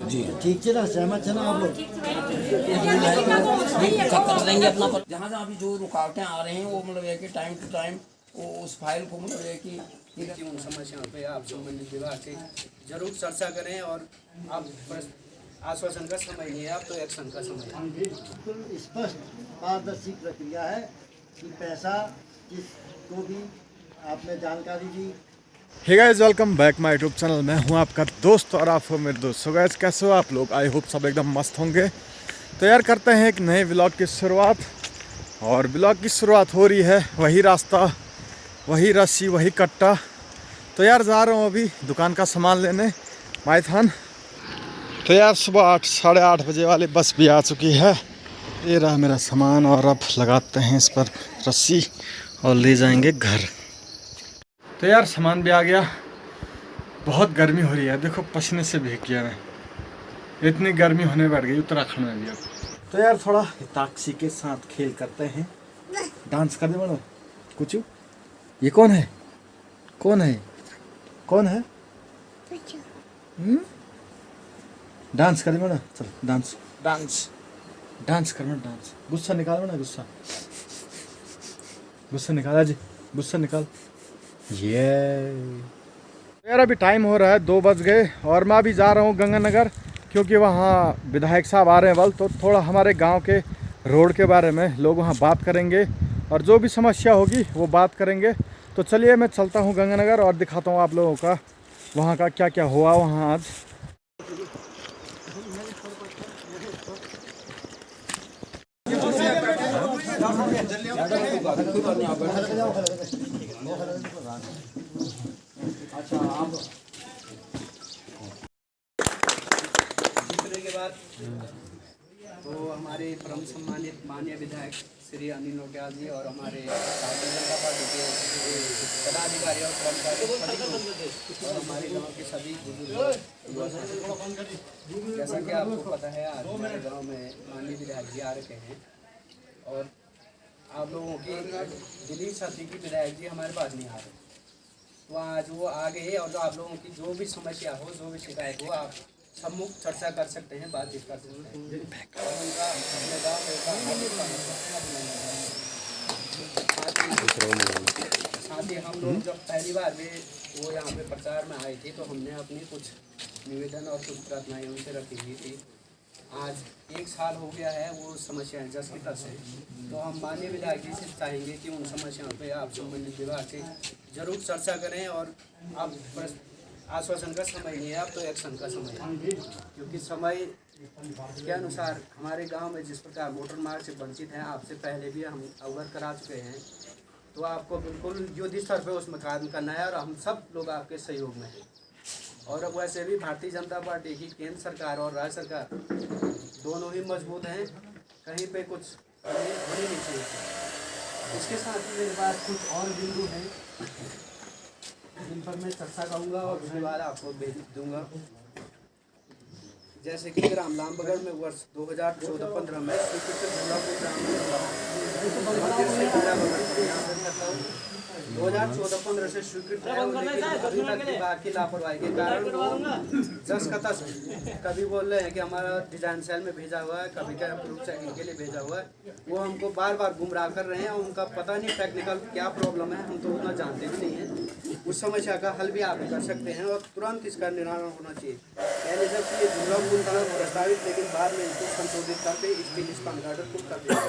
जी ठीक है ना, सहमत है ना आप लोग? कर देंगे अपना। पर जहाँ जहाँ भी जो रुकावटें आ रही हैं वो मतलब है कि टाइम टू टाइम वो उस फाइल को मतलब है कि उन समस्याओं पे आप संबंधित विभाग से जरूर चर्चा करें और आप आश्वासन का समय नहीं है, आप तो एक्शन का समय है। बिल्कुल स्पष्ट पारदर्शी प्रक्रिया है कि पैसा किसको भी आपने जानकारी दी। Hey guys, welcome back my YouTube channel. मैं हूं आपका दोस्त और आप हो मेरे दोस्त। सो गाइस, कैसे हो आप लोग? आई होप सब एकदम मस्त होंगे। तो यार करते हैं एक नए व्लॉग की शुरुआत। और व्लॉग की शुरुआत हो रही है, वही रास्ता, वही रस्सी, वही कट्टा। तो यार जा रहा हूँ अभी दुकान का सामान लेने माइथान। तो यार सुबह 8 साढ़े 8 बजे वाली बस भी आ चुकी है। ये रहा मेरा सामान और अब लगाते हैं इस पर रस्सी और ले जाएंगे घर। तो यार सामान भी आ गया। बहुत गर्मी हो रही है, देखो पसीने से भीग गया मैं। इतनी गर्मी होने बैठ गई उत्तराखंड में भी अब। तो यार थोड़ा ताकसी के साथ खेल करते हैं। डांस कर दे बड़ो कुछ। ये कौन है? कौन है? कौन है? डांस कर दे बड़ा। चल डांस डांस डांस कर बड़ा, डांस। गुस्सा निकाल बड़ा, गुस्सा गुस्सा निकाल। आज गुस्सा निकाल। ये यार अभी टाइम हो रहा है 2 बज गए और मैं अभी जा रहा हूँ गंगानगर, क्योंकि वहाँ विधायक साहब आ रहे हैं। तो थोड़ा हमारे गांव के रोड के बारे में लोग वहाँ बात करेंगे और जो भी समस्या होगी वो बात करेंगे। तो चलिए मैं चलता हूँ गंगानगर और दिखाता हूँ आप लोगों का वहाँ का क्या क्या हुआ वहाँ आज। दूसरे के बाद तो हमारे परम सम्मानित माननीय विधायक श्री अनिल नौटियाल जी और हमारे भारतीय जनता पार्टी के पदाधिकारी और कर्मचारी और हमारे गांव के सभी बुजुर्ग, जैसा कि आपको पता है आज हमारे गांव में माननीय विधायक जी आ रखे हैं और आप लोगों की दिल्ली छात्री की विधायक जी हमारे पास नहीं आ रहे, तो आज वो आ गए और जो आप लोगों की जो भी समस्या हो, जो भी शिकायत हो, आप सम्मुख चर्चा कर सकते हैं, बातचीत कर सकते हैं और उनका अपने गाँव में साथ ही हम लोग जब पहली बार भी वो यहाँ पे प्रचार में आए थे तो हमने अपनी कुछ निवेदन और कुछ प्रार्थनाएं उनसे रखी हुई थी। आज 1 साल हो गया है वो समस्याएं जस की तस है, तो हम माननीय विधायक जी से चाहेंगे कि उन समस्याओं पे आप संबंधित विभाग से जरूर चर्चा करें और आप आश्वासन का समय नहीं है, आप तो एक्शन का समय है, क्योंकि समय के अनुसार हमारे गांव में जिस प्रकार मोटर मार्ग से वंचित हैं, आपसे पहले भी हम अवगत करा चुके हैं, तो आपको बिल्कुल युद्ध स्तर पर उसमें काम करना है और हम सब लोग आपके सहयोग में हैं। और अब वैसे भी भारतीय जनता पार्टी की केंद्र सरकार और राज्य सरकार दोनों ही मजबूत हैं, कहीं पे कुछ होनी नहीं चाहिए। इसके साथ ही मेरे पास कुछ और बिंदु हैं जिन पर मैं चर्चा करूँगा और उसके बाद आपको भेज दूँगा। जैसे कि ग्राम लामबगढ़ में वर्ष 2014-15 में स्वीकृत झूलापुर ग्राम 2014-15 से स्वीकृत है, लेकिन अभी तक विभाग की लापरवाही के कारण वो जस का तस कभी बोल रहे हैं कि हमारा डिजाइन सेल में भेजा हुआ है, कभी क्या प्रूफ चेकिंग के लिए भेजा हुआ है। वो हमको बार बार गुमराह कर रहे हैं और उनका पता नहीं टेक्निकल क्या प्रॉब्लम है, हम तो उतना जानते भी नहीं है। उस समस्या का हल भी आप कर सकते हैं और तुरंत इसका निराकरण होना चाहिए। पहले जब ये झूला पुल था प्रस्तावित, लेकिन बाद में इसको संशोधित करके स्टील स्पान गार्डर पुल कर दिया।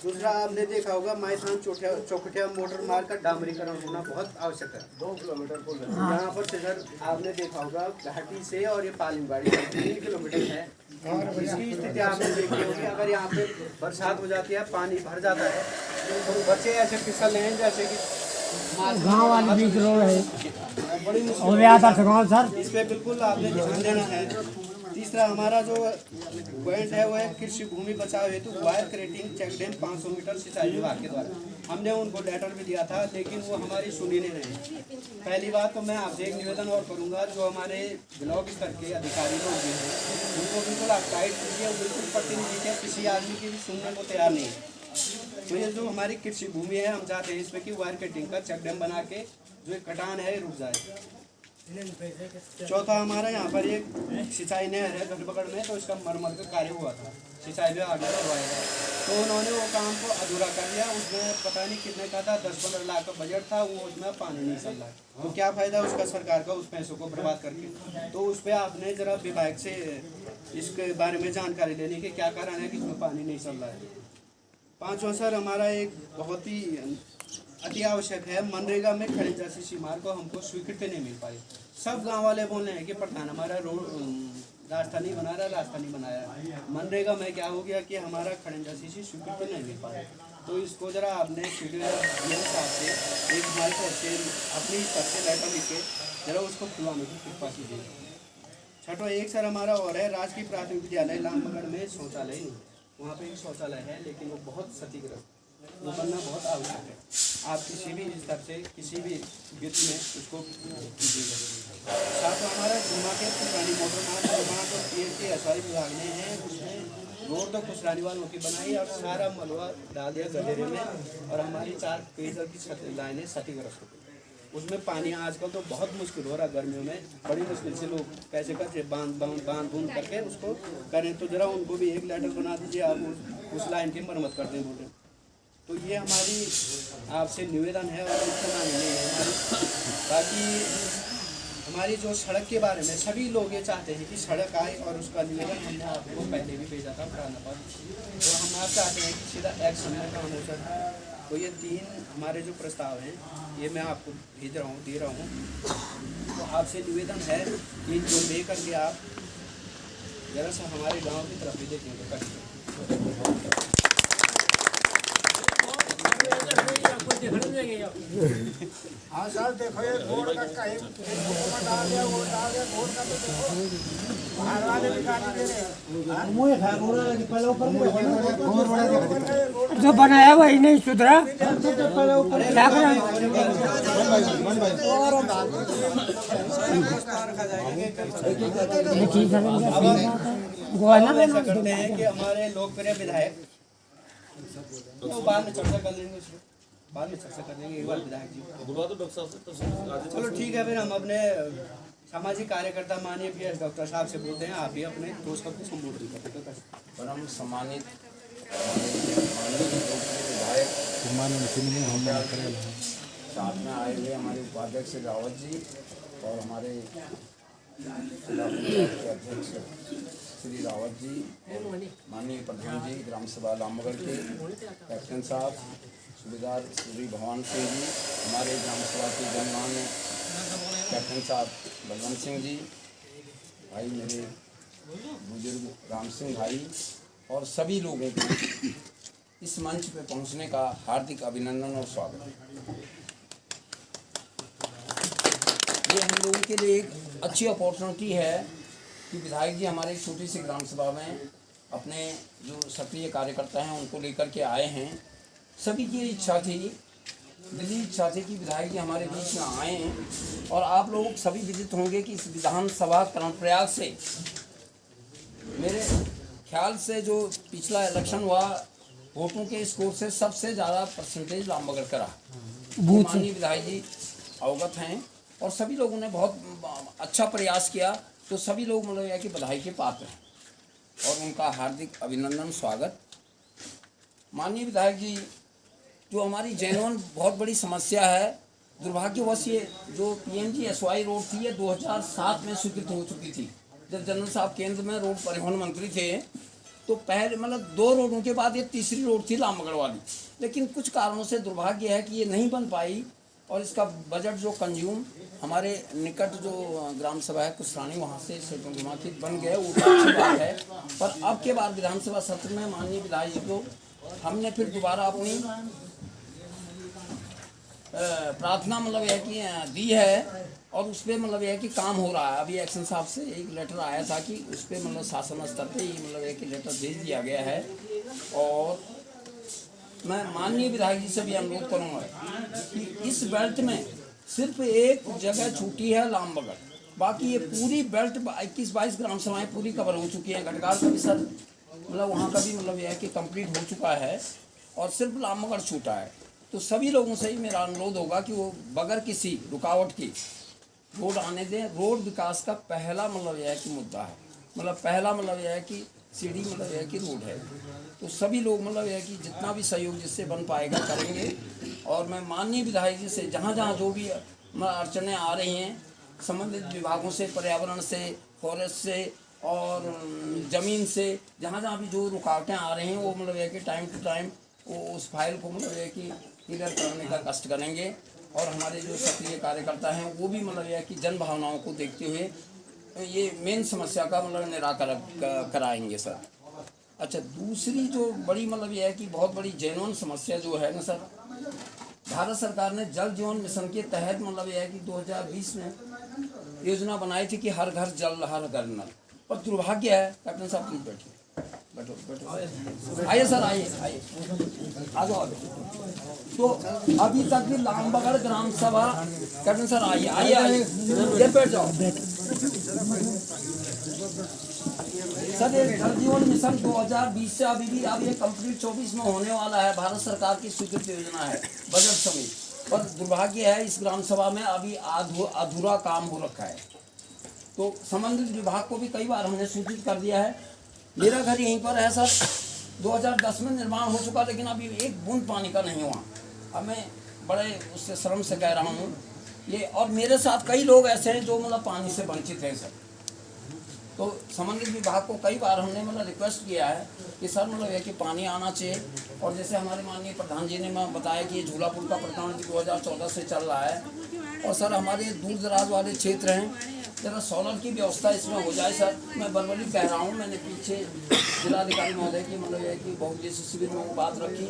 दूसरा, आपने देखा होगा माइथान चौखटिया मोटर मार्ग का डामरीकरण होना बहुत आवश्यक है। 2 किलोमीटर पुल है यहाँ पर से सर, आपने देखा होगा घाटी से और ये पालिमबाड़ी 3 किलोमीटर है। इसकी स्थिति आपने देखी होगी, अगर यहाँ पे बरसात हो जाती है, पानी भर जाता है तो बच्चे ऐसे फिसल रहे हैं जैसे कि गाँव वाली बीच रोड है बड़ी सर। इस पर बिल्कुल आपने ध्यान देना है। तीसरा, हमारा जो पॉइंट है वो है कृषि भूमि बचाव हेतु wire crating check dam 500 metre सिंचाई विभाग के द्वारा। हमने उनको लेटर भी दिया था, लेकिन वो हमारी सुनी नहीं। पहली बात तो मैं आपसे एक निवेदन और करूंगा, जो हमारे ब्लॉक स्तर के अधिकारी लोग भी हैं उनको बिल्कुल आप टाइट कीजिए, बिल्कुल प्रतिनिधि के किसी आदमी की भी सुनने को तैयार नहीं है। तो ये जो हमारी कृषि भूमि है, हम चाहते हैं इसमें कि वायर कटिंग का चेक डैम बना के जो कटान है रुक जाए। चौथा हमारा यहाँ पर एक सिंचाई नहर है गढ़बगड़ में, तो इसका मरम्मत का कार्य हुआ था, सिंचाई विभाग ने करवाया था, तो उन्होंने वो काम को अधूरा कर दिया। उसमें पता नहीं कितने का था, 10-15 लाख का बजट था, वो उसमें पानी नहीं चल रहा। तो क्या फ़ायदा उसका सरकार का उस पैसों को बर्बाद करके। तो उस पर आपने ज़रा विभाग से इसके बारे में जानकारी लेने के क्या कारण है कि इसमें पानी नहीं चल रहा है। पाँचवा सर हमारा एक बहुत ही अति आवश्यक है, मनरेगा में खनिज सीमार को हमको स्वीकृति नहीं मिल पाई। सब गांव वाले बोल रहे हैं कि प्रधान हमारा रोड रास्ता नहीं बना रहा, रास्ता नहीं बनाया। मनरेगा में क्या हो गया कि हमारा खनिज स्वीकृति नहीं मिल पाया। तो इसको ज़रा आपने मेरे हिसाब से एक हमारे तरफ से अपनी तरफ से लेटर लिख के ज़रा उसको खुलवाने की कृपा कीजिए। छठवा एक सर हमारा और है, राजकीय प्राथमिक विद्यालय लामबगड़ में शौचालय नहीं, वहाँ पे एक शौचालय है लेकिन वो बहुत क्षतिग्रस्त, वो बनना बहुत आवश्यक है। आप किसी भी स्तर से किसी भी वित्त में उसको कीजिएगा। साथ हमारा जुम्मा के खुशरानी मोटर निर्माण तो PHC विभाग ने है, उसमें रोड तो खुशरानी वालों की बनाई और सारा मलबा डाल दिया गडेरे में, और हमारी 4 पेयजल की लाइनें क्षतिग्रस्त हो गई। उसमें पानी आजकल तो बहुत मुश्किल हो रहा है, गर्मियों में बड़ी मुश्किल से लोग कैसे करके बांध बूंद करके उसको करें। तो ज़रा उनको भी एक लेटर बना दीजिए, आप उस लाइन की मरम्मत कर दें बोले। तो ये हमारी आपसे निवेदन है और इतना नहीं है हमारी। बाकी हमारी जो सड़क के बारे में सभी लोग ये चाहते हैं कि सड़क आए, और उसका निवेदन हमने आपको पहले भी भेजा था प्राणपद। तो हम आप चाहते हैं कि सीधा एक्शन में काम हो सके। तो ये 3 हमारे जो प्रस्ताव हैं ये मैं आपको भेज रहा हूँ, दे रहा हूँ। तो आपसे निवेदन है कि जो ले करके आप ज़रा सा हमारे गांव की तरफ भी देखें तो करें। हाँ सर देखो ये रोड का कहीं डाल दिया, वो डाल दिया, रोड का तो देखो बाहर वाले भी गाड़ी दे रहे हैं। मुझे खा रोड लगी पहले ऊपर जो बनाया वही नहीं सुधरा, क्या करें? अब ऐसा करते हैं कि हमारे लोकप्रिय विधायक तो बाद में चर्चा कर लेंगे, उसको बाद में चर्चा कर लेंगे। एक बार विधायक जी चलो ठीक है, फिर हम अपने सामाजिक कार्यकर्ता माननीय PS डॉक्टर साहब से बोलते हैं, आप भी अपने दोस्त को संबोधित करते हैं। परम सम्मानित विधायक साथ में आए हुए हमारे उपाध्यक्ष रावत जी और हमारे जिला पंचायत के अध्यक्ष श्री रावत जी, माननीय प्रधान जी ग्राम सभा लामबगड़ के कैप्टन साहब, सूबेदार श्री भगवान सिंह जी, हमारे ग्राम सभा के जनमान्य कैप्टन साहब बलवंत सिंह जी, भाई मेरे बुजुर्ग राम सिंह भाई, और सभी लोगों को इस मंच पे पहुंचने का हार्दिक अभिनंदन और स्वागत। ये हम लोगों के लिए एक अच्छी अपॉर्चुनिटी है कि विधायक जी हमारे एक छोटी सी ग्राम सभा में अपने जो सक्रिय कार्यकर्ता हैं उनको लेकर के आए हैं। सभी की इच्छा थी, दिली इच्छा थी कि विधायक जी हमारे बीच में आएँ, और आप लोग सभी विदित होंगे कि इस विधानसभा कर्मप्रयाग से मेरे ख्याल से जो पिछला इलेक्शन हुआ वोटों के स्कोर से सबसे ज़्यादा परसेंटेज लामबगड़ का रहा। माननीय विधायक जी अवगत हैं और सभी लोगों ने बहुत अच्छा प्रयास किया, तो सभी लोग मतलब यह कि बधाई के पात्र हैं और उनका हार्दिक अभिनंदन स्वागत। माननीय विधायक जी, जो हमारी जेन्युइन बहुत बड़ी समस्या है, दुर्भाग्यवश ये जो PMGSY रोड थी ये 2007 में स्वीकृत हो चुकी थी। जब जनरल साहब केंद्र में रोड परिवहन मंत्री थे तो पहले मतलब 2 रोडों के बाद ये तीसरी रोड थी लामबगड़ वाली, लेकिन कुछ कारणों से दुर्भाग्य है कि ये नहीं बन पाई, और इसका बजट जो कंज्यूम हमारे निकट जो ग्राम सभा है कुशरानी वहाँ से घुमाखित बन गए, वो अच्छी बात है। पर अब के बाद विधानसभा सत्र में माननीय विधायक जी को हमने फिर दोबारा अपनी प्रार्थना मतलब यह कि दी है, और उस पर मतलब यह कि काम हो रहा है। अभी एक्शन साहब से एक लेटर आया था कि उस पर मतलब शासन स्तर पर ही मतलब यह कि लेटर भेज दिया गया है, और मैं माननीय विधायक जी से भी अनुरोध करूँगा कि इस बेल्ट में सिर्फ एक जगह छूटी है लामबगड़, बाकी ये पूरी बेल्ट 21-22 ग्राम सभाएँ पूरी कवर हो चुकी हैं। घटगार का भी सर मतलब वहाँ का भी मतलब यह है कि कंप्लीट हो चुका है, और सिर्फ लामबगड़ छूटा है। तो सभी लोगों से ही मेरा अनुरोध होगा कि वो बगैर किसी रुकावट की रोड आने दें। रोड विकास का पहला मतलब यह है कि मुद्दा है, मतलब पहला मतलब यह है कि सीढ़ी मतलब यह है कि रोड है। तो सभी लोग मतलब यह है कि जितना भी सहयोग जिससे बन पाएगा करेंगे। और मैं माननीय विधायक जी से जहाँ जहाँ जो भी अड़चनें आ रही हैं संबंधित विभागों से, पर्यावरण से, फॉरेस्ट से और ज़मीन से, जहाँ जहाँ भी जो रुकावटें आ रही हैं वो मतलब यह है कि टाइम टू टाइम वो उस फाइल को मतलब यह है कि क्लियर कराने का कष्ट करेंगे। और हमारे जो सक्रिय कार्यकर्ता हैं वो भी मतलब यह है कि जन भावनाओं को देखते हुए ये मेन समस्या का मतलब निराकरण कराएंगे सर। अच्छा, दूसरी जो बड़ी मतलब यह है कि बहुत बड़ी जेन्युइन समस्या जो है ना सर, भारत सरकार ने जल जीवन मिशन के तहत मतलब यह है कि 2020 में योजना बनाई थी कि हर घर जल हर घर नल। पर दुर्भाग्य है, कैप्टन साहब प्लीज बैठिए, बैठो बैठो, आइए सर, आइए आइए, आ जाओ। तो अभी तक भी लामबगड़ ग्राम सभा, कैप्टन सर आइए आइए आइए, ये बैठ जाओ सर। ये जल जीवन मिशन 2020 से अभी भी अब ये कंप्लीट 24 में होने वाला है। भारत सरकार की स्वीकृत योजना है बजट समिति। पर दुर्भाग्य है इस ग्राम सभा में अभी अधूरा काम हो रखा है। तो संबंधित विभाग को भी कई बार हमने सूचित कर दिया है। मेरा घर यहीं पर है सर, 2010 में निर्माण हो चुका, लेकिन अभी एक बूंद पानी का नहीं हुआ। अब मैं बड़े उससे शर्म से कह रहा हूँ ये, और मेरे साथ कई लोग ऐसे हैं जो मतलब पानी से वंचित हैं सर। तो संबंधित विभाग को कई बार हमने मतलब रिक्वेस्ट किया है कि सर मतलब यह कि पानी आना चाहिए। और जैसे हमारे माननीय प्रधान जी ने बताया कि ये झूला पुल का प्रकरण 2014 से चल रहा है। और सर हमारे दूर दराज वाले क्षेत्र हैं, जरा सोलर की व्यवस्था इसमें हो जाए सर। मैं बरबली कह रहा हूँ, मैंने पीछे जिलाधिकारी महोदय की मतलब यह कि बहुत जैसे शिविर में वो बात रखी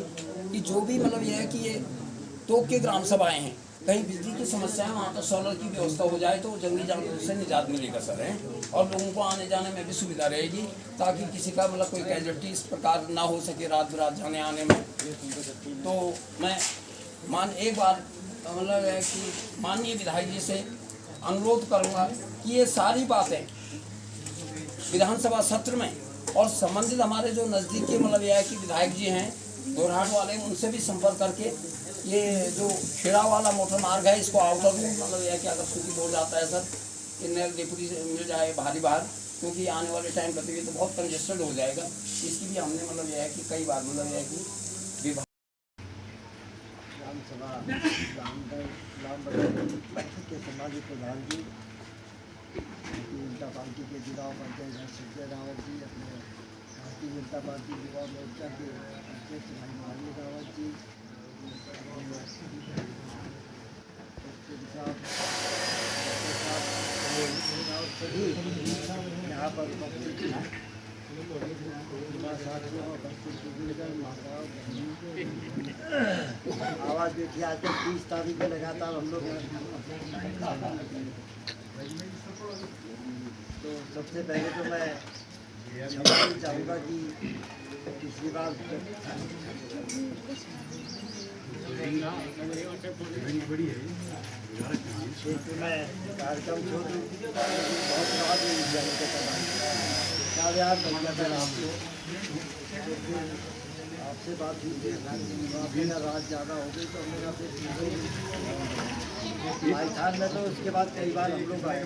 कि जो भी मतलब यह है कि ये टोक के ग्राम सभाएँ हैं, कहीं बिजली की समस्या है वहाँ तो सोलर की व्यवस्था हो जाए तो जंगली जानवरों से निजात मिलेगा सर है। और लोगों को आने जाने में भी सुविधा रहेगी, ताकि किसी का मतलब कोई कैजुअल्टी इस प्रकार ना हो सके रात बिरात जाने आने में। तो मैं एक बार मतलब है कि माननीय विधायक जी से अनुरोध करूँगा कि ये सारी बातें विधानसभा सत्र में, और संबंधित हमारे जो नज़दीक के मतलब यह है कि विधायक जी हैं दोरहाट वाले, उनसे भी संपर्क करके ये जो खेड़ा वाला मोटर मार्ग है इसको आउटर रूट मतलब यह कि अगर सूचित हो जाता है सर, इनर डिप्टी से मिल जाए भारी बाहर, क्योंकि आने वाले टाइम पर तो बहुत कंजेस्टेड हो जाएगा। इसकी भी हमने मतलब यह है कि कई बार मतलब यह है कि विभाग के समाजी प्रधान जी, भारतीय जनता पार्टी के जिला उपाध्यक्ष संजय रावत जी, अपने भारतीय जनता पार्टी युवा मोर्चा के अध्यक्ष भाई माली रावत जी, सभी यहाँ पर उपस्थित हैं। आवाज़ देखिए, आज तक 30 तारीख में लगातार हम लोग तो सबसे पहले तो मैं क्षमा चाहूँगा कि पिछली बार क्षेत्र में कार्यक्रम छोड़ बहुत रात में जाने के बाद आपसे बात हुई थी, मेरा रात ज़्यादा हो गई तो मेरा फिर राजस्थान में तो उसके बाद कई बार हम लोग आए,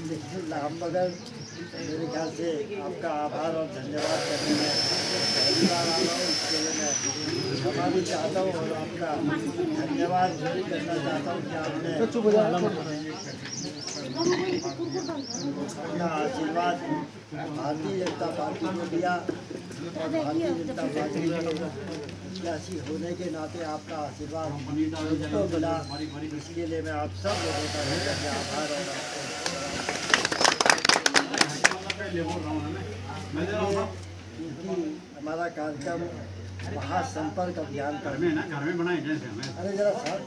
लेकिन हम मगर मेरे ख्याल से आपका आभार और धन्यवाद करने में पहली बार आ रहा हूँ। इसके लिए मैं क्षमा भी चाहता हूँ और आपका धन्यवाद भी करना चाहता हूँ कि आपने अपना आशीर्वाद भारतीय जनता पार्टी को दिया और भारतीय जनता पार्टी के प्रत्याशी होने के नाते आपका आशीर्वाद तो मिला। इसके लिए मैं आप सब लोगों का आभार और क्योंकि हमारा कार्यक्रम महासंपर्क अभियान का अरे जरा सर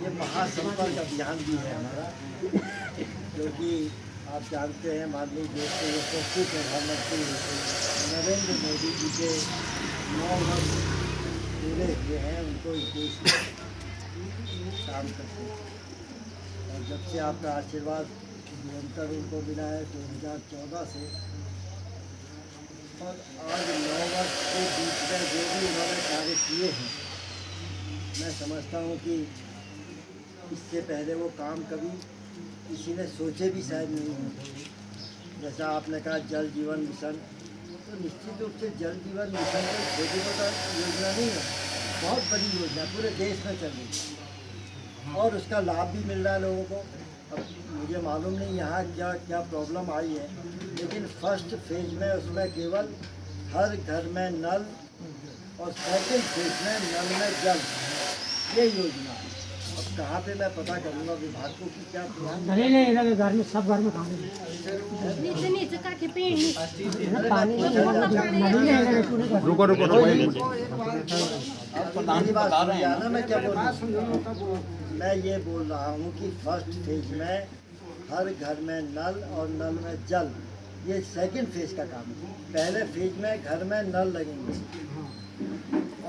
ये महासंपर्क अभियान भी है हमारा, क्योंकि आप जानते हैं माननीय देश के यशस्वी प्रधानमंत्री नरेंद्र मोदी जी के 9 वर्ष पूरे हुए हैं उनको इस देश में काम करते हैं। और जब से आपका आशीर्वाद निरंतर उनको मिला है 2014 से, और आज 9 वर्ष के बीच में जो भी उन्होंने कार्य किए हैं मैं समझता हूँ कि इससे पहले वो काम कभी किसी ने सोचे भी शायद नहीं होंगे। जैसा आपने कहा जल जीवन मिशन, तो निश्चित रूप से जल जीवन मिशन कोई छोटी मोटा योजना नहीं है, बहुत बड़ी योजना पूरे देश में चल रही है और उसका लाभ भी मिल रहा है लोगों को। अब मुझे मालूम नहीं यहाँ क्या क्या प्रॉब्लम आई है, लेकिन फर्स्ट फेज में उसमें केवल हर घर में नल और सेकंड फेज में नल में जल, ये योजना है। अब कहाँ पे मैं पता करूँगा विभाग को कि क्या प्लान नहीं नहीं लगे घर में, सब घर में पानी नीचे नीचे करके पेड़ नीचे पानी नहीं लगे पूरे घर। रुको रुको रुको एक मिनट। मेरी बात सुनिए ना, मैं क्या बोल रहा हूँ। मैं ये बोल रहा हूँ कि फर्स्ट फेज में हर घर में नल और नल में जल, ये सेकंड फेज का काम है। पहले फेज में घर में नल लगेंगे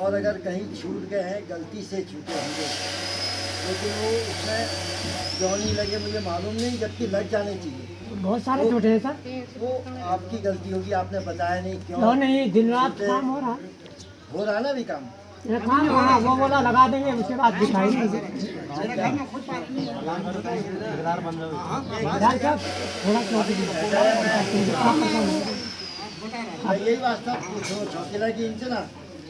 और अगर कहीं छूट गए हैं, गलती से छूटे होंगे, लेकिन वो उसमें क्यों नहीं लगे मुझे मालूम नहीं, जबकि लग जाने चाहिए। बहुत सारे छोटे हैं सर। वो आपकी गलती होगी, आपने बताया नहीं क्यों क्यों। नहीं, दिन रात काम हो रहा हो रहा ना भी काम। है काम हो रहा, वो बोला लगा देंगे, उसके बाद दिखाई नहीं यार साहब, थोड़ा मैं यही वास्ता पूछो छोकेला की इनसे ना,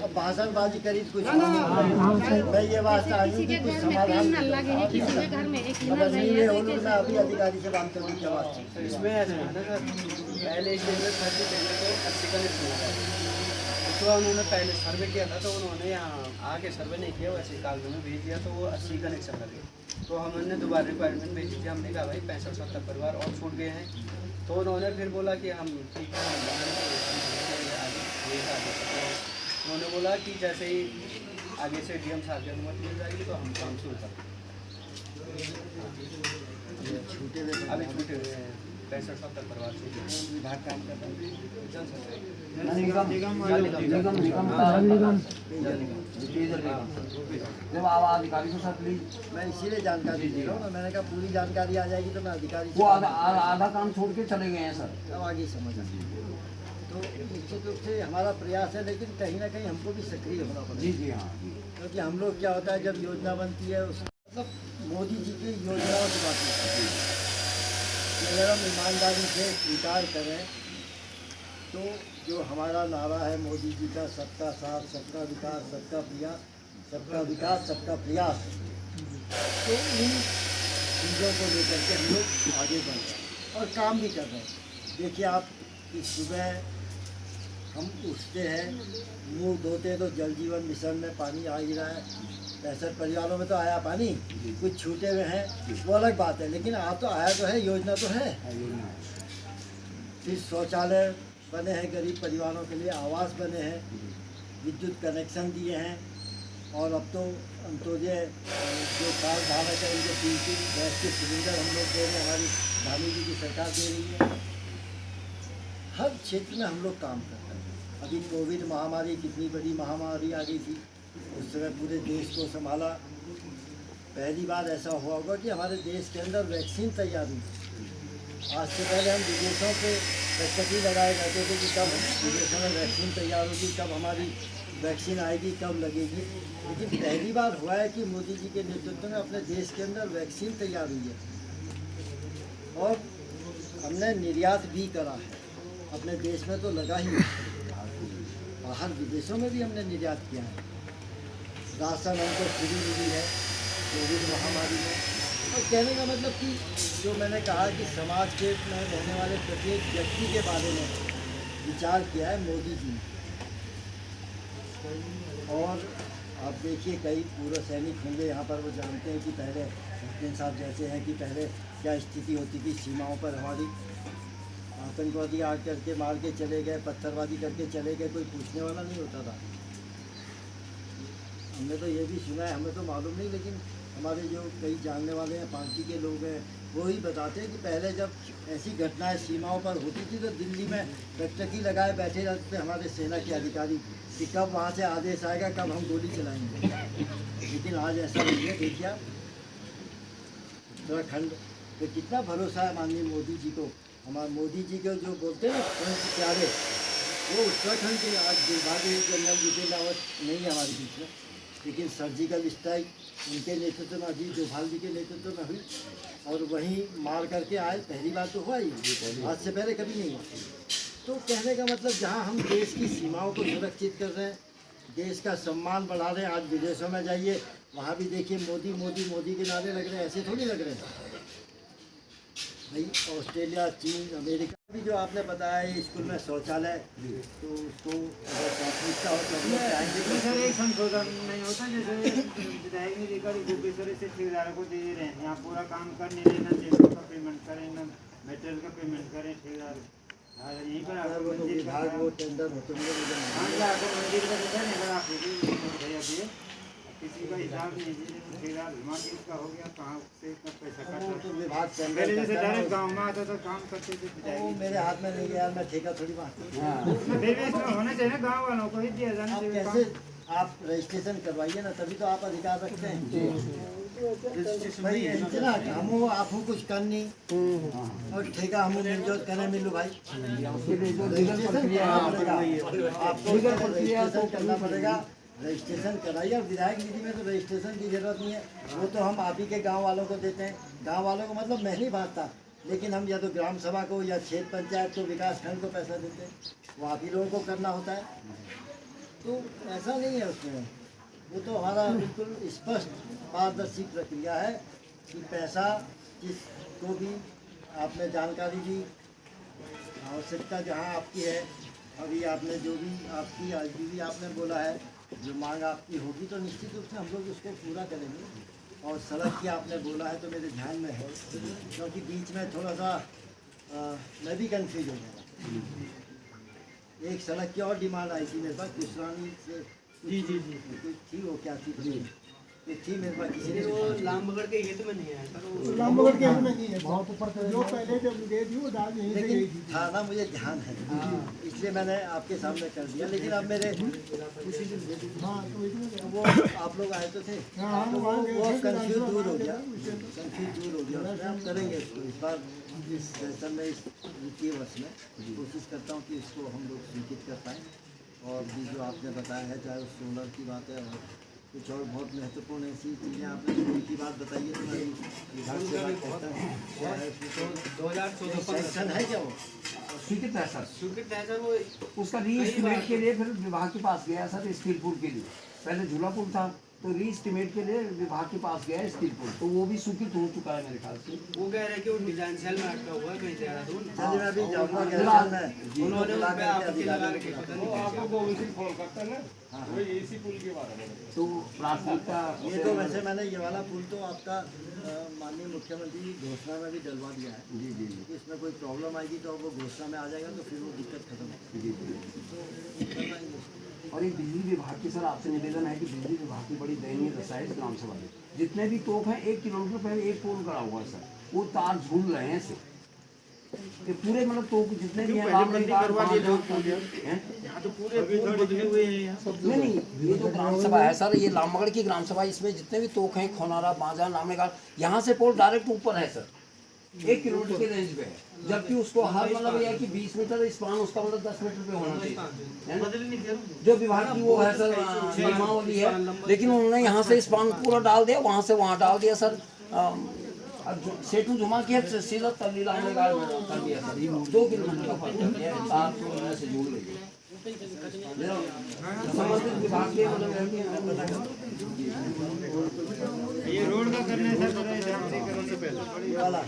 अब भाषणबाजी करी तो कुछ मैं ये वास्ता आई हूँ कि कुछ समाधान नल लगे हैं, किसी के घर में एक ही अब नल नहीं लगे है, हैं। मैं अभी अधिकारी से बात करूँ क्या वास्ते। इसमें ऐसा है ना सर, पहले एक दिन में 30 पहले तो 80 कनेक्शन लगाए। तो उन्होंने पहले सर्वे किया था, तो उन्होंने यहाँ आके सर्वे नहीं किया, वैसे कागजों में भेज दिया, तो वो 80 कनेक्शन लगे। तो हमने दोबारा रिक्वायरमेंट भेजी थी, हमने कहा भाई 65-70 परिवार और छूट गए हैं। तो उन्होंने फिर बोला कि हम ठीक है, हम उन्होंने बोला कि जैसे ही आगे से डीएम साहब की अनुमति मिल जाएगी तो हम काम शुरू करेंगे। छूटे हुए अभी छूटे हुए हैं 65-70 परिवार से विभाग काम कर रहा है। जब आप अधिकारी के साथ ली, मैं इसीलिए जानकारी दे रहा हूँ ना, मैंने कहा पूरी जानकारी आ जाएगी तो मैं अधिकारी वो आधा काम छोड़ के चले गए हैं सर। अब आगे समझ आ गई। तो निश्चित रूप से हमारा प्रयास है, लेकिन कहीं ना कहीं हमको भी सक्रिय होना पड़ेगा। जी जी हाँ। क्योंकि हम लोग क्या होता है, जब योजना बनती है उस मतलब मोदी जी की योजनाओं की बात करते हैं, अगर हम ईमानदारी से स्वीकार करें तो जो हमारा नारा है मोदी जी का, सबका साथ सबका विकास सबका प्रयास, सबका विकास सबका प्रयास, तो इन चीज़ों को लेकर के हम लोग आगे बढ़ रहे हैं और काम भी कर रहे हैं। देखिए आप कि सुबह हम उठते हैं, मुंह धोते हैं तो जल जीवन मिशन में पानी आ ही रहा है। 65 परिवारों में तो आया पानी, कुछ छूटे हुए हैं वो अलग बात है, लेकिन आ तो आया तो है, योजना तो है। फिर शौचालय बने हैं गरीब परिवारों के लिए, आवास बने हैं, विद्युत कनेक्शन दिए हैं और अब तो अंत्योदय जो कार्ड धारक है उनको 3 गैस के सिलेंडर हम लोग दे रहे हैं, हमारी धामी जी की सरकार दे रही है। हर क्षेत्र में हम लोग काम करते हैं। अभी कोविड महामारी कितनी बड़ी महामारी आ गई थी, उस समय पूरे देश को संभाला। पहली बार ऐसा हुआ होगा कि हमारे देश के अंदर वैक्सीन तैयार हुई। आज से पहले हम विदेशों पे टकटकी लगाए जाते थे कि कब विदेशों में वैक्सीन तैयार होगी, कब हमारी वैक्सीन आएगी, कब लगेगी। लेकिन पहली बार हुआ है कि मोदी जी के नेतृत्व में अपने देश के अंदर वैक्सीन तैयार हुई है और हमने निर्यात भी करा है। अपने देश में तो लगा ही, बाहर विदेशों में भी हमने निर्यात किया है। राशन हमको फ्री मिली है कोविड महामारी में। और कहने का मतलब कि जो मैंने कहा कि समाज के में रहने वाले प्रत्येक व्यक्ति के बारे में विचार किया है मोदी जी ने। और आप देखिए कई पूर्व सैनिक होंगे यहाँ पर, वो जानते हैं कि पहले सचिन साहब जैसे हैं कि पहले क्या स्थिति होती थी सीमाओं पर हमारी। आतंकवादी आ करके मार के चले गए, पत्थरबाजी करके चले गए, कोई पूछने वाला नहीं होता था। हमने तो ये भी सुना है, हमें तो मालूम नहीं, लेकिन हमारे जो कई जानने वाले हैं, पार्टी के लोग हैं, वो ही बताते हैं कि पहले जब ऐसी घटनाएं सीमाओं पर होती थी तो दिल्ली में टकटकी लगाए बैठे रहते थे हमारे सेना के अधिकारी कि कब वहाँ से आदेश आएगा, कब हम गोली चलाएंगे। लेकिन आज ऐसा नहीं है। देखिए आप उत्तराखंड पे कितना भरोसा है माननीय मोदी जी को। हमारे मोदी जी को जो बोलते हैं ना पंच प्यारे, वो उत्तराखंड के आज दुर्भाग्य जनरल बिपिन रावत नहीं है हमारे बीच में, लेकिन सर्जिकल स्ट्राइक उनके नेतृत्व में अजीत डोभाल जी के नेतृत्व में हुई और वहीं मार करके आए। पहली बार तो हुआ ही, आज से पहले कभी नहीं हुआ। तो कहने का मतलब जहाँ हम देश की सीमाओं को सुरक्षित कर रहे हैं, देश का सम्मान बढ़ा रहे हैं, आज विदेशों में जाइए वहाँ भी देखिए मोदी मोदी मोदी के नारे लग रहे हैं, ऐसे थोड़ी लग रहे हैं भाई। ऑस्ट्रेलिया, चीन, अमेरिका भी जो आपने बताया स्कूल में शौचालय, तो उसको अगर प्राथमिकता हो तो हम लोग चाहेंगे। सर एक संशोधन नहीं होता, जैसे विधायक ने लेकर गोपेश्वरी से ठेकेदारों को दे रहे हैं, यहाँ पूरा काम कर नहीं रहे, ना लेबर का पेमेंट करें ना मेटेरियल का पेमेंट करें ठेकेदार। यहीं पर आपको वो तो मंदिर विभाग वो टेंडर होते होंगे मुझे नहीं हाँ जी, आपको मंदिर का देता है, अगर आप अभी किसी का हिसाब नहीं दीजिए, ठेकेदार हिमाचल का हो गया, कहाँ से इतना पैसा वो कट तो विभाग टेंडर पहले जैसे करता है। डायरेक्ट गाँव में आता था काम करते थे वो विधायक। मेरे हाथ में नहीं है यार, मैं ठेका थोड़ी बांटता हूँ। फिर भी इसमें होना चाहिए ना, गाँव वालों को ही दिया जाना आप चाहिए कैसे आप रजिस्ट्रेशन करवाइए ना, तभी तो आप अधिकार रखते हैं भाई। इतना हम आप कुछ कर नहीं और ठेका हम मिलजोत करें मिलू भाई, रजिस्ट्रेशन करना पड़ेगा आपको, रजिस्ट्रेशन करना पड़ेगा, रजिस्ट्रेशन कराइए। और विधायक निधि में तो रजिस्ट्रेशन की जरूरत नहीं है, वो तो हम आप ही के गांव वालों को देते हैं। गांव वालों को मतलब मैं नहीं बांटता, लेकिन हम या तो ग्राम सभा को या क्षेत्र पंचायत को, विकास खंड को पैसा देते हैं, वो आप ही लोगों को करना होता है। तो ऐसा नहीं है उसमें, वो तो हमारा बिल्कुल स्पष्ट पारदर्शी प्रक्रिया है कि पैसा जिसको भी आपने जानकारी दी, आवश्यकता जहाँ आपकी है, अभी आपने जो भी आपकी आज भी आपने बोला है, जो मांग आपकी होगी तो निश्चित रूप से हम लोग उसको पूरा करेंगे। और सड़क की आपने बोला है तो मेरे ध्यान में है, क्योंकि बीच में थोड़ा सा मैं भी कन्फ्यूज हो गया। एक सड़क की और डिमांड आई थी मेरे पास कुशरानी से, जी थी, वो क्या थी ये थी मेरे पास किसी ने, वो लामबगड़ के हित में नहीं है सर, वो लामबगड़ के हित में नहीं है, बहुत ऊपर से जो पहले जब गई थी वो डाल यहीं से गई लेकिन थी। था ना, मुझे ध्यान है इसलिए मैंने आपके सामने कर दिया। लेकिन अब मेरे हाँ तो इसमें वो आप लोग आए तो थे, हाँ, तो वहाँ गए वो थे, कंफ्यूज दूर हो विधानसभा गया, में कंफ्यूज दूर हो गया उसमें। हम करेंगे इसको इस बार, इस सेशन में, इस वित्तीय वर्ष में कोशिश करता हूँ कि इसको हम लोग स्वीकृत कर पाएँ। और भी जो आपने बताया है, चाहे उस सोलर की बात है और कुछ और बहुत महत्वपूर्ण ऐसी चीज़ें आपने स्कूल की बात बताई है, तो मैं विभाग से बात करता हूँ। क्या है उसमें, 2014-15 सेक्शन है क्या वो? स्वीकृत है सर, स्वीकृत है सर। वो उसका रीएस्टिमेट के लिए फिर विभाग के पास गया सर, स्टील पुल के लिए। पहले झूला पुल था, तो रीएस्टिमेट के लिए विभाग के पास गया स्टील पुल, तो वो भी स्वीकृत हो चुका है मेरे ख्याल से। वो कह रहे हैं कि वो डिजाइन सेल में अटका हुआ है कहीं देहरादून, चलिए मैं अभी जाऊँगा गैरसैंण में, उन्होंने बुला उस पे करके आपत्ति लगा अधिकारियों रखी, को पता नहीं कैसे। तो प्राथमिकता ये तो वैसे मैंने ये वाला पुल तो आपका माननीय मुख्यमंत्री की घोषणा में भी डलवा दिया है। जी जी जी इसमें कोई प्रॉब्लम आएगी तो वो घोषणा में आ जाएगा, तो फिर वो दिक्कत खत्म होगी। जी जी। तो करना ही है। और एक बिजली विभाग की सर आपसे निवेदन है कि बिजली विभाग की बड़ी दयनीय दशा है इस ग्राम सभा में। जितने भी तोप हैं 1 किलोमीटर पहले एक पोल खड़ा हुआ है सर, वो तार झूल रहे हैं सर, ये पूरे मतलब तोप जितने भी हैं यहाँ तो पूरे बदले हुए हैं यहाँ। नहीं, ये जो ग्राम सभा है सर, ये लामबगड़ की ग्राम सभा, इसमें जितने भी तोक हैं खोनारा, बाजा, नामेगाल, यहाँ से पोल डायरेक्ट ऊपर है सर, 1 किलोमीटर के रेंज पे है। जबकि उसको हर मतलब ये है कि 20 मीटर स्पान उसका मतलब 10 मीटर पे होना चाहिए, है ना? जो विभाग की वो है सर नियमावली है, लेकिन उन्होंने यहाँ से स्पान पूरा डाल दिया, वहाँ से वहाँ डाल दिया सर। अब सेठू जुमा किया सीधा तल्ली लाने का कर दिया सर, 2 किलोमीटर का फर्क कर दिया, तार को से जोड़ लेंगे संबंधित विभाग के मतलब ये रोड का करना है सर, थोड़ा ध्यान से करो से पहले। ये वाला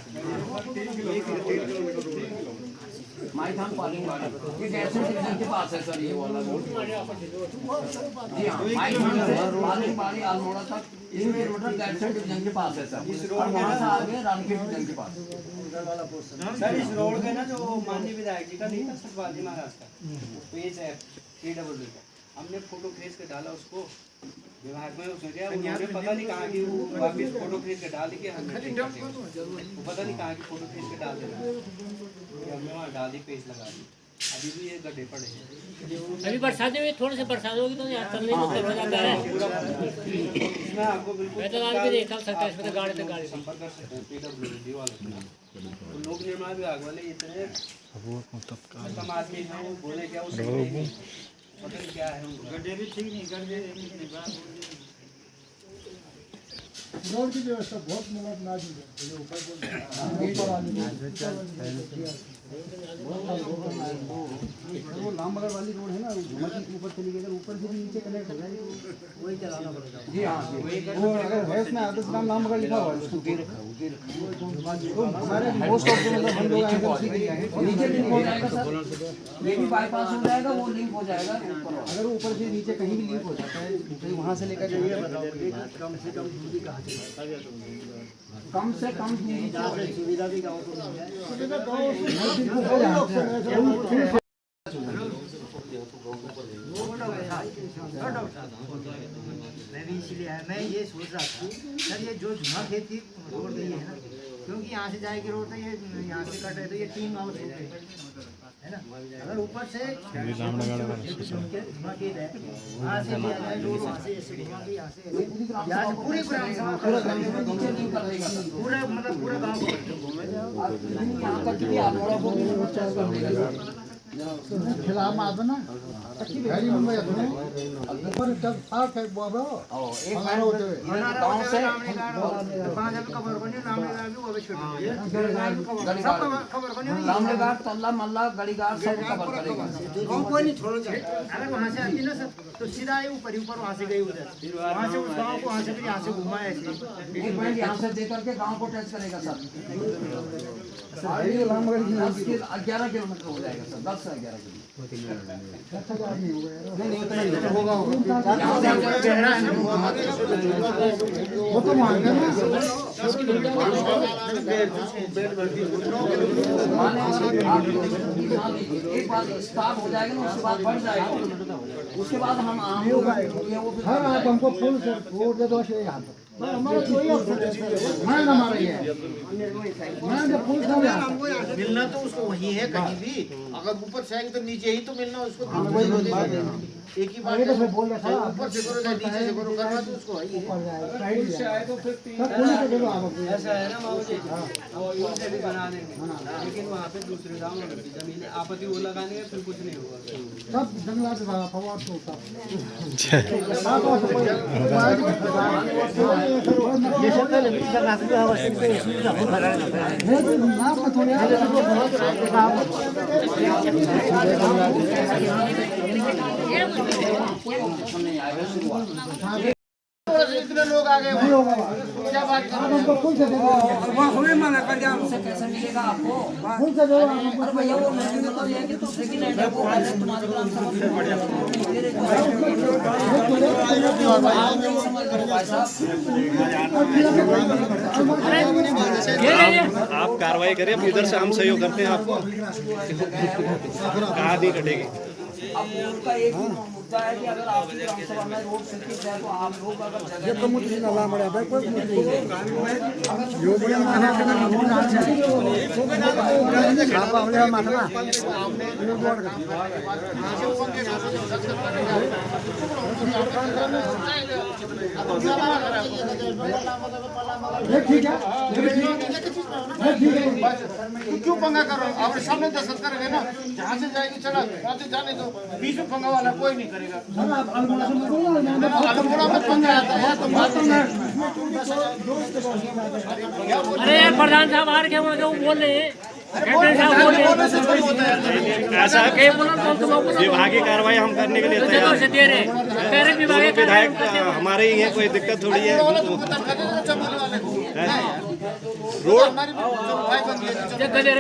माइथान पालिंग वाला ये गैरसैंण डिवीजन के पास है सर, ये वाला रोड। जी हाँ, माइथान से पालिंग पाली अल्मोड़ा तक 3 किलोमीटर गैरसैंण डिवीजन के पास है सर, और वहाँ से आगे रानीखेत डिवीजन के पास। उधर वाला पोर्शन सर इस रोड के ना जो माननीय विधायक जी का नहीं था सतपाल महाराज का, पेज है PWD का, हमने फोटो खींच के डाला उसको विभाग में, उसने क्या उन्होंने पता नहीं कहाँ की वो वापिस फोटो खींच के डाल दी कि हमने पता नहीं कहाँ की फोटो खींच के डाल देना, हमने वहाँ डाल दी, पेज लगा दी, अभी भी ये गड्ढे पड़े हैं। अभी बरसात में थोड़ी सी बरसात होगी तो यहाँ चलने में दिक्कत हो जाता है। इसमें आपको बिल्कुल मैं तो आज भी देखा सकता है, इसमें तो गाड़ी से गाड़ी से। संपर्क कर सकते हैं PWD वालों से। तो लोक निर्माण विभाग वाले इतने समाज में हैं, वो बोले क्या, वो पता नहीं क्या है उनका। गड्ढे भी ठीक नहीं कर दे, रोड की व्यवस्था बहुत मतलब नाजुक है। वो लामबगड़ वाली रोड है ना, झुमर के ऊपर चली गई, ऊपर से भी नीचे कनेक्ट हो जाएगी, वही चलाना पड़ेगा। जी हाँ, वो अगर है इसमें आदर्श नाम लामबगड़ लिखा हुआ है, उसको दे रखा है, हमारे मोस्ट ऑफ मतलब हम लोग आए नीचे लिंक हो जाएगा सर, ये भी बाईपास हो जाएगा, वो लिंक हो जाएगा ऊपर। अगर ऊपर से नीचे कहीं भी लिंक हो जाता है, तो वहाँ से लेकर जाइए, कम से कम दूरी कहाँ से, कम से कम दूरी जहाँ से सुविधा भी गाँव को मिल जाए, सुविधा गाँव मैं भी इसीलिए आया। मैं ये सोच रहा था सर, ये जो झुमा खेत की रोड गई है ना, क्योंकि यहाँ से जाएगी रोड तो ये यहाँ से कट है तो ये 3 गाँव छोटे है ना। अगर ऊपर से झुमा खेत है, वहाँ से लिया जाए रोड, वहाँ से ऐसे घुमा के यहाँ से पूरे ग्राम सभा पूरा मतलब पूरा गाँव खिलाफ आप ना घरी मुंबई ऊपर जब साफ है बाबा एक गांव से 5 कवर बने नामलेगार भी वो भी छोड़ सब कवर बने रामलेगार तल्ला मल्ला गड़ीगार सब कवर करेगा, गांव कोई नहीं छोड़ जाए। अगर वहां से आती ना सर तो सीधा ये ऊपर ऊपर वहां से गई उधर, वहां से उस गांव को वहां से फिर यहां से घुमा ऐसे एक पॉइंट यहाँ से दे करके गांव को टच करेगा सर। 11 किलोमीटर हो जाएगा सर, 10 से 11 किलोमीटर। वो तो मांगे ना एक बार स्टार्ट हो जाएगा ना, उसके बाद बढ़ जाएगा, उसके बाद हम हाँ आप हमको फुल वोट दे दो यहाँ पर, हमारा कोई ऑप्शन नहीं हमारा ये मैं जब फुल मिलना तो उसको वही है कहीं भी, अगर ऊपर से आएंगे तो नीचे ही तो मिलना उसको। एक ही बात है, ऊपर से करो या नीचे से करो, करना तो उसको वही है। ऐसा है ना बाबू जी, वो से भी बना देंगे, लेकिन वहाँ पे दूसरे गाँव में जमीन आपत्ति वो लगाने फिर कुछ नहीं होगा। सब जंगलात फवार तो सब इतने लोग आ गए, क्या बात कर रहे कैसे मिलेगा आपको? अरे भैया वो नहीं तो ये कि तो सेकंड हैंड है, वो है तुम्हारे ग्राम सभा आप कार्रवाई करिए, इधर से हम सहयोग करते हैं आपको, कहाँ नहीं कटेगी। अब उनका एक ही मुद्दा है कि अगर आपकी ग्राम सभा में रोड सिर्फ है तो आप लोग अगर जगह ठीक है क्यों पंगा कर रहे हो? आप सामने दस्तखत करेंगे ना, जहाँ से जाएगी चला वहाँ से जाने दो, बीच में पंगा वाला कोई नहीं करेगा। अल्मोड़ा में पंगा आता है तो अरे यार प्रधान साहब आ रहे हैं, वो बोल रहे हैं, ऐसा विभागीय कार्रवाई हम करने के लिए तैयार हैं। विधायक हमारे ही है, कोई दिक्कत थोड़ी है। रोड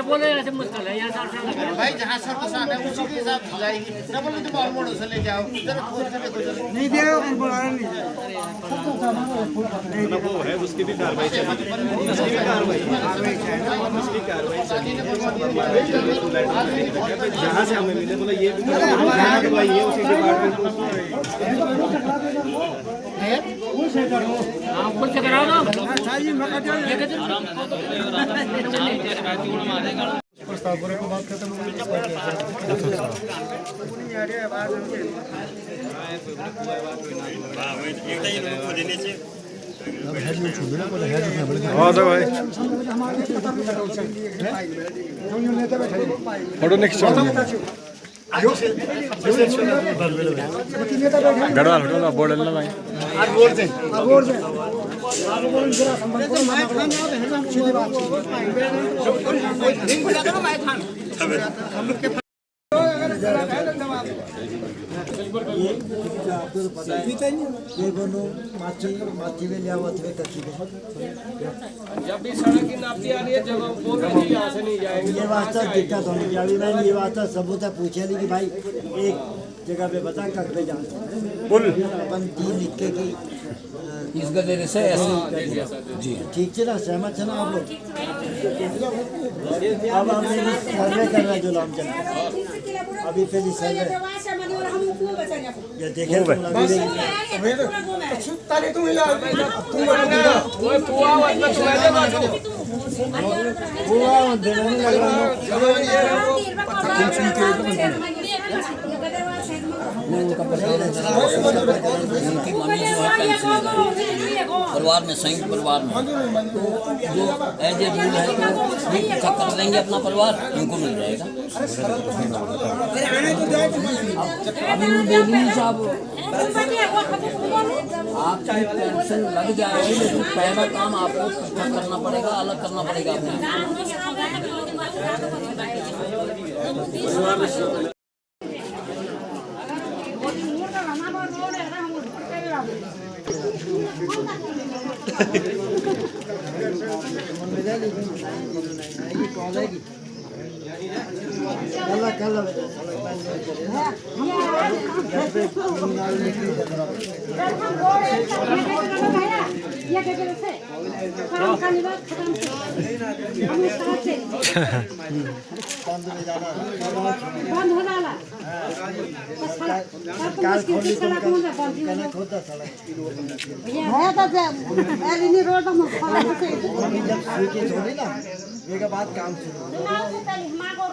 बोले ऐसे मुश्किल है यहाँ भाई जहाँ सर्वसान है उसी के हिसाब से जाएगी ना, बोले तुम अल्मोड़ा से ले जाओ नहीं दे वो है उसकी भी कार्रवाई चलेगी, उसकी भी कार्रवाई जहाँ से हमें मिले, बोला ये भी ये उसी डिपार्टमेंट खुद से कराओ ना। Photo next Garhwal hotel board है ना भाई। आपको तो पता है ये दोनों माची में लिया हुआ थे कच्ची जब भी सड़क की नापी आ रही है जब बोल रहे हैं यहाँ से नहीं जाएंगे ये वास्ता दिक्कत होनी चाहिए। अभी मैंने ये वास्ता सबूत पूछे ली कि भाई एक जगह पे बता कब पे जाना बोल अपन 3 लिख के की इस गदेरे से जी ठीक है ना, सहमत है ना आप लोग। अब हमने सर्वे कर रहा है जो नाम चल अभी फिर सर्वे ये देखे उनकी मम्मी जो है परिवार में संयुक्त परिवार में तो जो एज ए रूल है तो ये कर देंगे अपना परिवार उनको मिल जाएगा। अभी बोली साहब आपकी पेंशन लग जाएगी लेकिन पहला काम आपको पृथक करना पड़ेगा, अलग करना पड़ेगा अपने।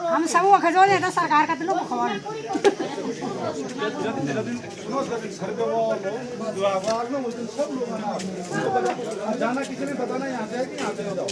हम सब खजोरे तो सरकार का तो लोग खबर जाना किसी ने बताना यहाँ से कि यहाँ से जाओ।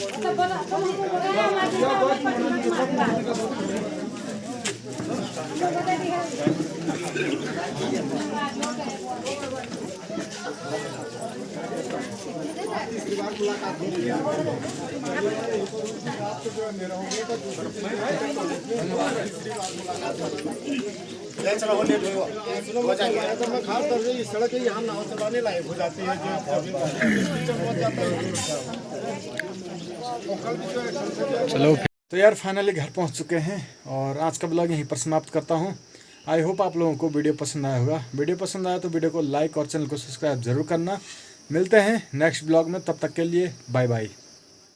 चलो हो लेट हो जाएंगे तो मैं खास तौर से इस सड़क के यहाँ नाव चलाने लायक हो जाती है चलो तो यार फाइनली घर पहुंच चुके हैं और आज का ब्लॉग यहीं पर समाप्त करता हूं। आई होप आप लोगों को वीडियो पसंद आया होगा। वीडियो पसंद आया तो वीडियो को लाइक और चैनल को सब्सक्राइब जरूर करना। मिलते हैं नेक्स्ट ब्लॉग में, तब तक के लिए बाय बाय।